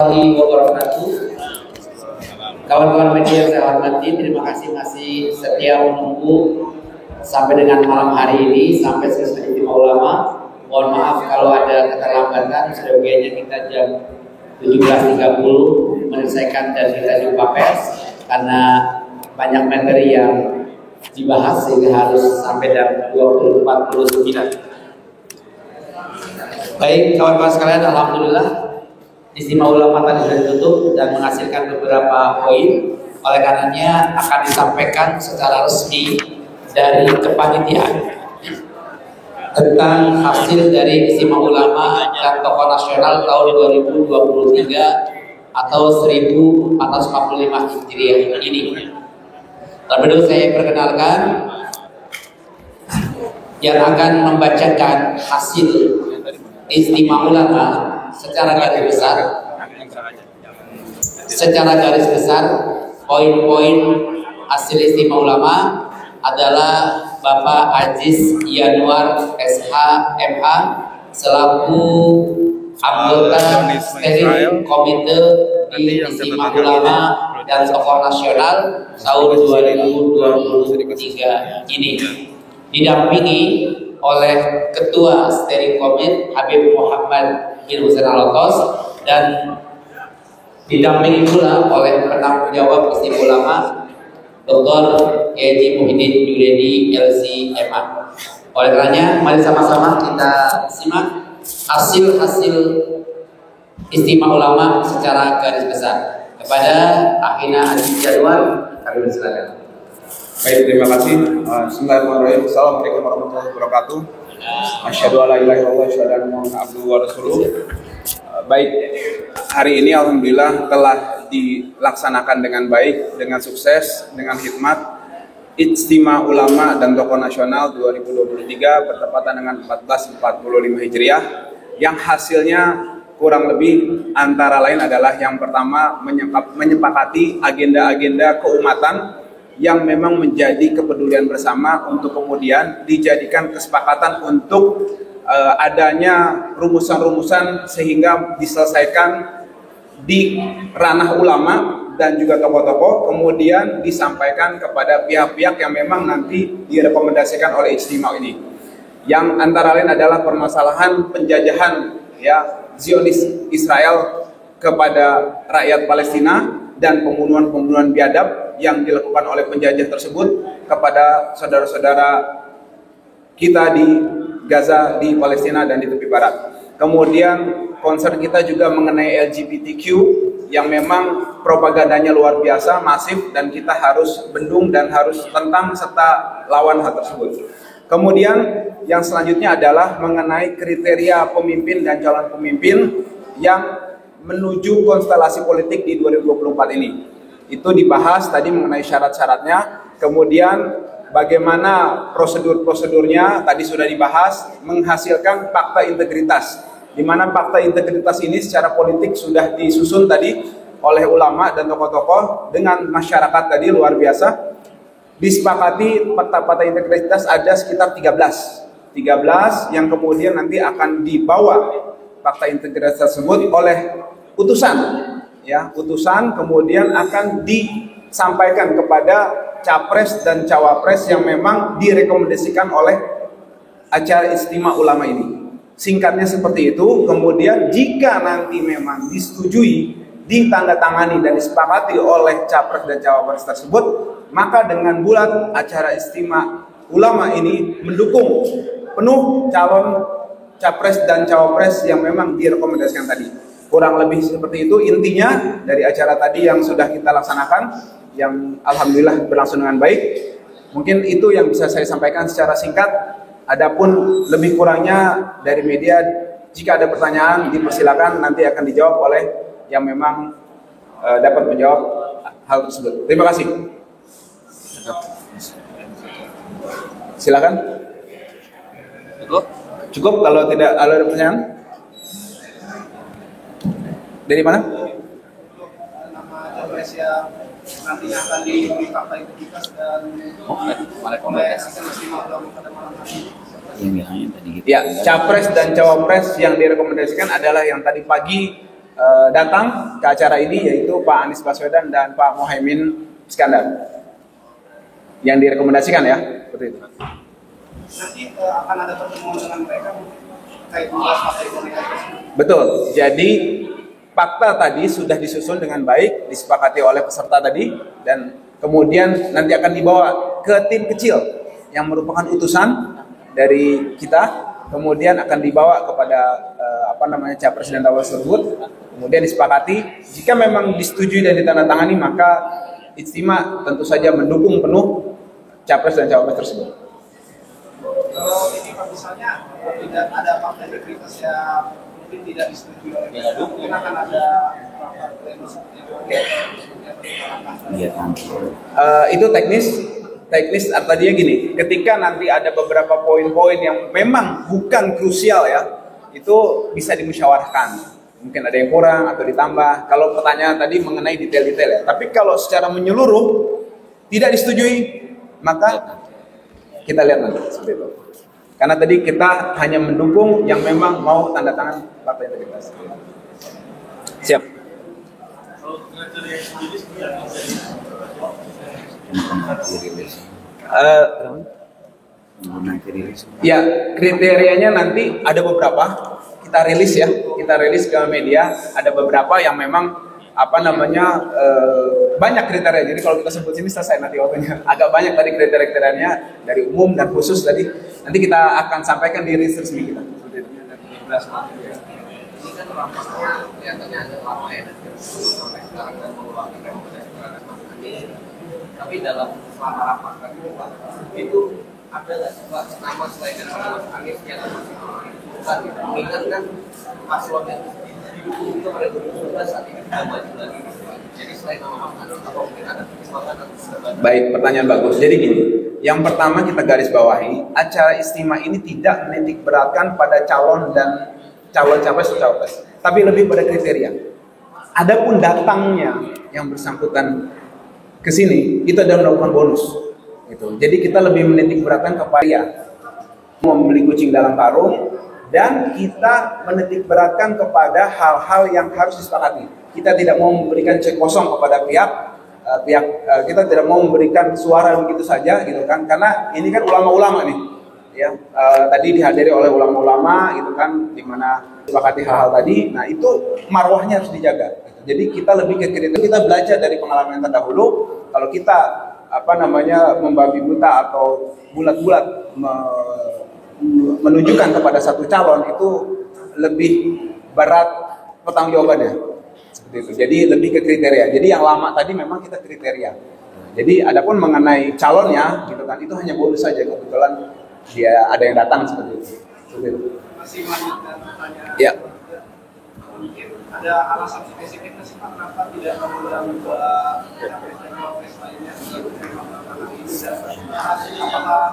Wabarakatuh. Kawan-kawan media yang saya hormati, terima kasih masih setia menunggu sampai dengan malam hari ini, sampai selesai Istimewa Ulama. Mohon maaf kalau ada keterlambatan, seyogianya kita jam 17.30 menyelesaikan dan kita jumpa pers karena banyak materi yang dibahas sehingga harus sampai jam 20.49. Baik kawan-kawan sekalian, alhamdulillah Istimewa Ulama tadi sudah ditutup dan menghasilkan beberapa poin. Oleh karenanya akan disampaikan secara resmi dari kepanitiaan tentang hasil dari Istimewa Ulama dan Tokoh Nasional tahun 2023 atau 1445 Hijriah ini. Terlebih dahulu saya perkenalkan yang akan membacakan hasil Istimewa Ulama secara garis besar poin-poin hasil Istimewa Ulama adalah Bapak Aziz Yanuar SH MH selaku anggota steering komite di Istimewa Ulama dan Tokoh Nasional tahun 2023 ini, didampingi oleh Ketua Steering Komite Habib Muhammad bin Husain Al-Atas dan didampingi pula oleh penanggung jawab Istimewa Ulama Dr. Haji Muhyiddin Junaidi LC.MA. Oleh karenanya, mari sama-sama kita simak hasil-hasil Istimewa Ulama secara garis besar. Kepada Akhina Aziz Yanuar, kami persilakan. Baik, terima kasih. Bismillahirrahmanirrahim. Assalamualaikum warahmatullahi wabarakatuh. Asyhadu alla ilaha illallah wa asyhadu anna Muhammadan abduhu wa rasuluh. Baik, hari ini alhamdulillah telah dilaksanakan dengan baik, dengan sukses, dengan hikmat Ijtima Ulama dan Tokoh Nasional 2023 bertepatan dengan 1445 Hijriah yang hasilnya kurang lebih antara lain adalah yang pertama menyepakati agenda-agenda keumatan yang memang menjadi kepedulian bersama untuk kemudian dijadikan kesepakatan untuk adanya rumusan-rumusan sehingga diselesaikan di ranah ulama dan juga tokoh-tokoh, kemudian disampaikan kepada pihak-pihak yang memang nanti direkomendasikan oleh Ijtima ini. Yang antara lain adalah permasalahan penjajahan Zionis Israel kepada rakyat Palestina dan pembunuhan-pembunuhan biadab yang dilakukan oleh penjajah tersebut kepada saudara-saudara kita di Gaza, di Palestina dan di tepi barat. Kemudian concern kita juga mengenai LGBTQ yang memang propagandanya luar biasa, masif, dan kita harus bendung dan harus tentang serta lawan hal tersebut. Kemudian yang selanjutnya adalah mengenai kriteria pemimpin dan calon pemimpin yang menuju konstelasi politik di 2024 ini. Itu dibahas tadi mengenai syarat-syaratnya, kemudian bagaimana prosedur-prosedurnya tadi sudah dibahas, menghasilkan fakta integritas, di mana fakta integritas ini secara politik sudah disusun tadi oleh ulama dan tokoh-tokoh dengan masyarakat tadi luar biasa. Disepakati fakta-fakta integritas ada sekitar 13 yang kemudian nanti akan dibawa fakta integritas tersebut oleh utusan kemudian akan disampaikan kepada capres dan cawapres yang memang direkomendasikan oleh acara Ijtima Ulama ini. Singkatnya seperti itu. Kemudian jika nanti memang disetujui, ditandatangani dan disepakati oleh capres dan cawapres tersebut, maka dengan bulat acara Ijtima Ulama ini mendukung penuh calon capres dan cawapres yang memang direkomendasikan tadi. Kurang lebih seperti itu intinya dari acara tadi yang sudah kita laksanakan, yang alhamdulillah berlangsung dengan baik. Mungkin itu yang bisa saya sampaikan secara singkat. Adapun lebih kurangnya dari media, jika ada pertanyaan dipersilakan, nanti akan dijawab oleh yang memang dapat menjawab hal tersebut. Terima kasih. Silakan. Cukup kalau tidak ada pertanyaan. Dari mana? Nantinya akan diberi fakta integritas dan merekomendasikan Istimewa Ulama pada malam hari ini. Ya, capres dan cawapres yang direkomendasikan adalah yang tadi pagi datang ke acara ini, yaitu Pak Anies Baswedan dan Pak Muhaimin Iskandar yang direkomendasikan ya, seperti itu. Nanti akan ada pertemuan dengan mereka terkait membahas materi komunikasi tersebut. Betul. Jadi fakta tadi sudah disusun dengan baik, disepakati oleh peserta tadi, dan kemudian nanti akan dibawa ke tim kecil yang merupakan utusan dari kita. Kemudian akan dibawa kepada capres dan cawapres tersebut. Kemudian disepakati, jika memang disetujui dan ditandatangani, maka Ijtima tentu saja mendukung penuh capres dan cawapres tersebut. Kalau ini misalnya tidak ada fakta integritas yang mungkin tidak disetujui oleh kita, mungkin akan ada rapat pleno itu teknis artinya gini, ketika nanti ada beberapa poin-poin yang memang bukan krusial ya, itu bisa dimusyawarahkan. Mungkin ada yang kurang atau ditambah. Kalau pertanyaan tadi mengenai detail-detail ya. Tapi kalau secara menyeluruh tidak disetujui, maka kita lihat nanti seperti itu. Karena tadi kita hanya mendukung yang memang mau tanda tangan partai integritas. Siap. Ya, kriterianya nanti ada beberapa kita rilis ke media. Ada beberapa yang memang banyak kriteria. Jadi kalau kita sebut sini selesai nanti waktunya. Agak banyak tadi kriteria-kriterianya dari umum dan khusus tadi. Nanti kita akan sampaikan di rilis resmi kita. Tapi dalam selama rapat itu ada nggak nama selain dari Mas Anies yang mengingatkan paslon yang didukung itu pada 2019 saat ini tidak maju lagi. Jadi selain nama Mas Anies, apa mungkin ada kesempatan? Baik, pertanyaan bagus. Jadi gini, yang pertama kita garis bawahi, acara Ijtima ini tidak menitik beratkan pada calon dan calon capres atau cawapres, tapi lebih pada kriteria. Adapun datangnya yang bersangkutan ke sini itu adalah melakukan bonus. Gitu. Jadi kita lebih menitik beratkan kepada membeli kucing dalam karung, dan kita menitik beratkan kepada hal-hal yang harus disepakati. Kita tidak mau memberikan cek kosong kepada pihak kita tidak mau memberikan suara begitu saja, gitu kan? Karena ini kan ulama-ulama nih, ya. Tadi dihadiri oleh ulama-ulama, gitu kan? Di mana disepakati hal-hal tadi. Nah itu marwahnya harus dijaga. Jadi kita lebih ke kriteria, kita belajar dari pengalaman yang terdahulu. Kalau kita membabi buta atau bulat-bulat menunjukkan kepada satu calon, itu lebih berat pertanggungjawabannya. Seperti itu. Jadi lebih ke kriteria. Jadi yang lama tadi memang kita kriteria. Jadi adapun mengenai calonnya, gitu kan, itu hanya bonus saja. Kebetulan dia ada yang datang seperti itu. Seperti itu. Masih melanjutkan pertanyaan. Ya. Mungkin ada alasan spesifik nggak sih Pak kenapa tidak mengundang dua capres dan cawapres lainnya untuk menerima tantangan ini? Apakah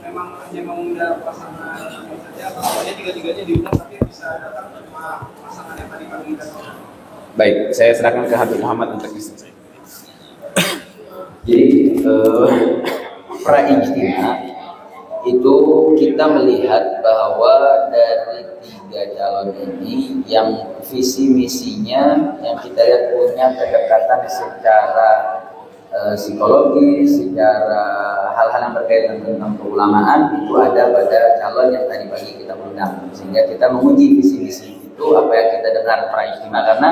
memang hanya mengundang pasangan saja, atau sebenarnya tiga-tiganya diundang tapi bisa datang cuma pasangan yang tadi kami ingat? Baik, saya serahkan ke Habib Muhammad untuk diskusi. Jadi pra-ijtima itu kita melihat bahwa dari 3 calon ini yang visi misinya yang kita lihat punya kedekatan secara psikologi, secara hal-hal yang berkaitan tentang keulamaan itu ada pada calon yang tadi pagi kita undang, sehingga kita menguji visi misi itu apa yang kita dengar pra-ijtima. Karena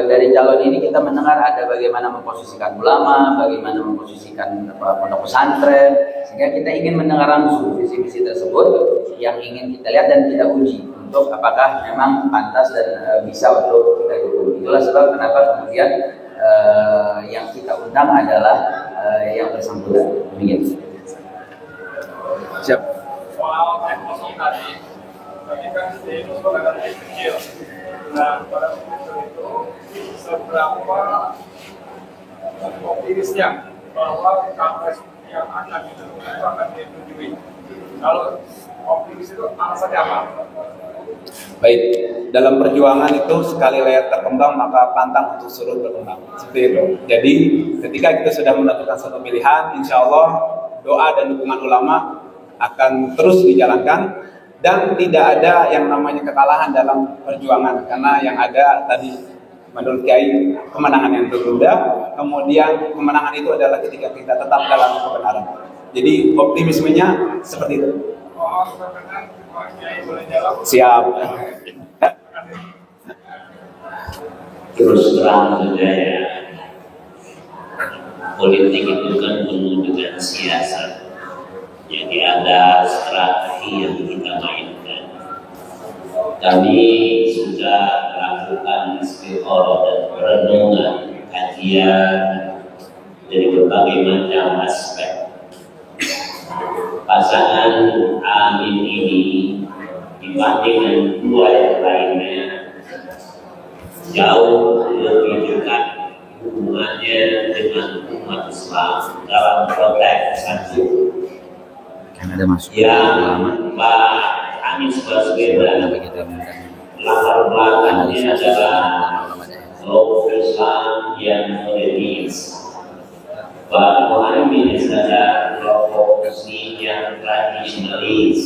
dari calon ini kita mendengar ada bagaimana memposisikan ulama, bagaimana memposisikan pondok pesantren, sehingga kita ingin mendengar langsung visi-visi tersebut yang ingin kita lihat dan kita uji untuk apakah memang pantas dan bisa untuk kita dukung. Itulah sebab kenapa kemudian yang kita undang adalah yang bersangkutan. Demikian. Siap. Soal teknologi tadi kan itu sebagai kecil. Nah, pada waktu itu seberapa optimisnya bahwa capres yang akan ditentukan itu akan disetujui? Kalau optimis itu alasannya apa? Baik, dalam perjuangan itu sekali layar terkembang maka pantang untuk suruh berkembang. Seperti itu. Jadi ketika kita sudah menentukan satu pilihan, insya Allah doa dan dukungan ulama akan terus dijalankan. dan tidak ada yang namanya kekalahan dalam perjuangan, karena yang ada tadi menurut Kiai kemenangan yang tertunda, kemudian kemenangan itu adalah ketika kita tetap dalam kebenaran. Jadi optimismenya seperti itu. Siap. Terus terang saja ya, politik itu kan penuh dengan siasat. Jadi ada strategi yang kita mainkan. Kami sudah melakukan istiqoroh dan perenungan, kajian dari berbagai macam aspek. Pasangan Amin ini dibanding dengan dua yang lainnya jauh lebih dekat hubungannya dengan umat Islam dalam konteks satu yang Pak Anies Baswedan latar belakangnya adalah kelompok Islam yang modernis. Pak Muhammad adalah kelompok Muslim yang tradisionalis,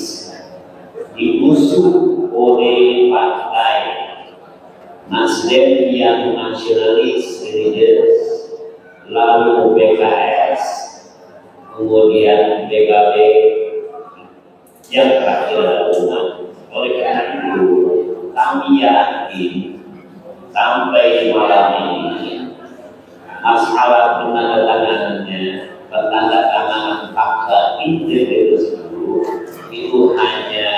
diusung oleh partai Nasdem yang nasionalis religius, lalu PKS, kemudian PKB, yang terakhir adalah umat. Oleh karena itu, kami yakin sampai malam ini masalah penandatanganannya, penandatanganan fakta integritas itu hanya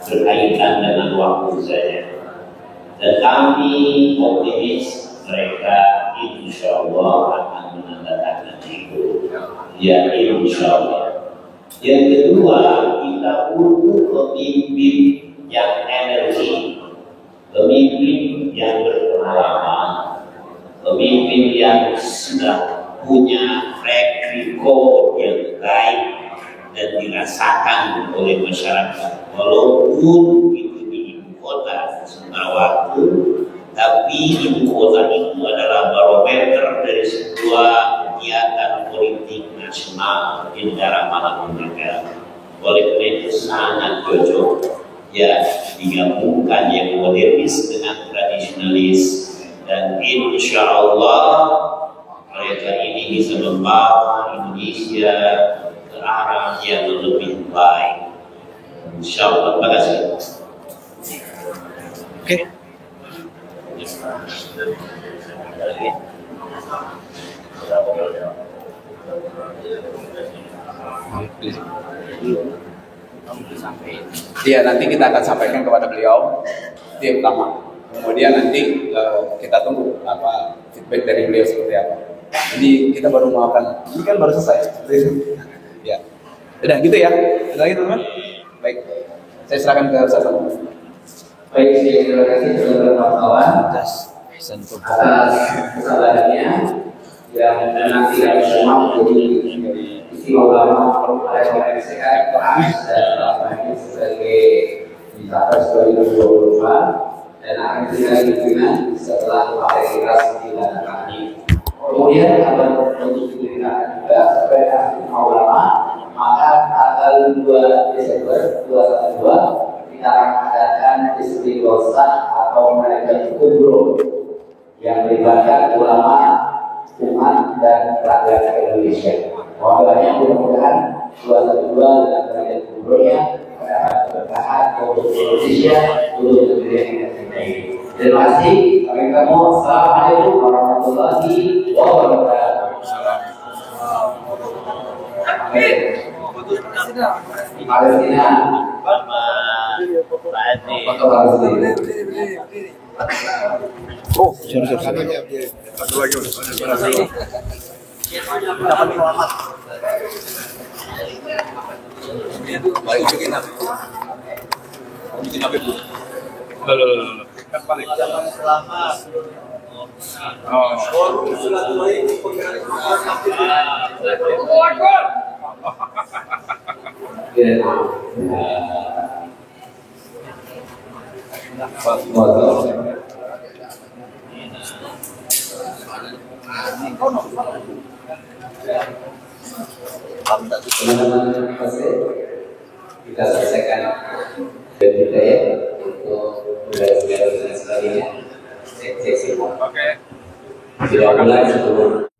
berkaitan dengan waktu saja. Dan kami optimis mereka insya Allah akan menandatangani itu. Ya insya Allah. Yang kedua, kita butuh pemimpin yang energi, pemimpin yang berpengalaman, pemimpin yang sudah punya track record yang baik dan dirasakan oleh masyarakat. Walaupun itu di ibu kota waktu, tapi ibu kota itu adalah barometer dari sebuah kegiatan politik nasional di negara manapun negara. Oleh karena itu sangat cocok ya digabungkan yang modernis dengan tradisionalis. Dan insya Allah mereka ini bisa membawa Indonesia ke arah yang lebih baik. Insya Allah. Terima kasih. Oke. Iya, nanti kita akan sampaikan kepada beliau itu yang utama. Kemudian nanti kita tunggu feedback dari beliau seperti apa. Jadi kita baru mau akan, ini kan baru selesai. Ya, udah gitu ya. Udah gitu teman. Baik, saya serahkan ke Ustaz. Baik, terima kasih kepada kawan-kawan atas kesabarannya yang nanti akan semua menjadi istimewa rekomendasikan Anies dan Bapak sebagai Capres 2024 dan akan diberikan setelah partai kita dilanjutkan. Kemudian akan untuk diberikan juga kepada ulama, maka tanggal 2 Desember 2012 kita akan mengadakan istighosah atau manajemen kubro yang melibatkan ulama, umat dan rakyat Indonesia. Moga-moga mudah-mudahan 2012 dengan manajemen kubronya bertahan untuk Indonesia untuk negeri yang kita cintai. Terima kasih. Sampai ketemu. Assalamualaikum warahmatullahi wabarakatuh. Palestina. Foto Palestina. Oh, sorry. Satu lagi. Dapat selamat. Baik, bikin apa? Bikin apa itu? Loh. Kan paling. Selamat. Oh. kita selesaikan kita ya untuk saudara-saudara dan sebagainya. Sesi Oke. tidak mulai sebelum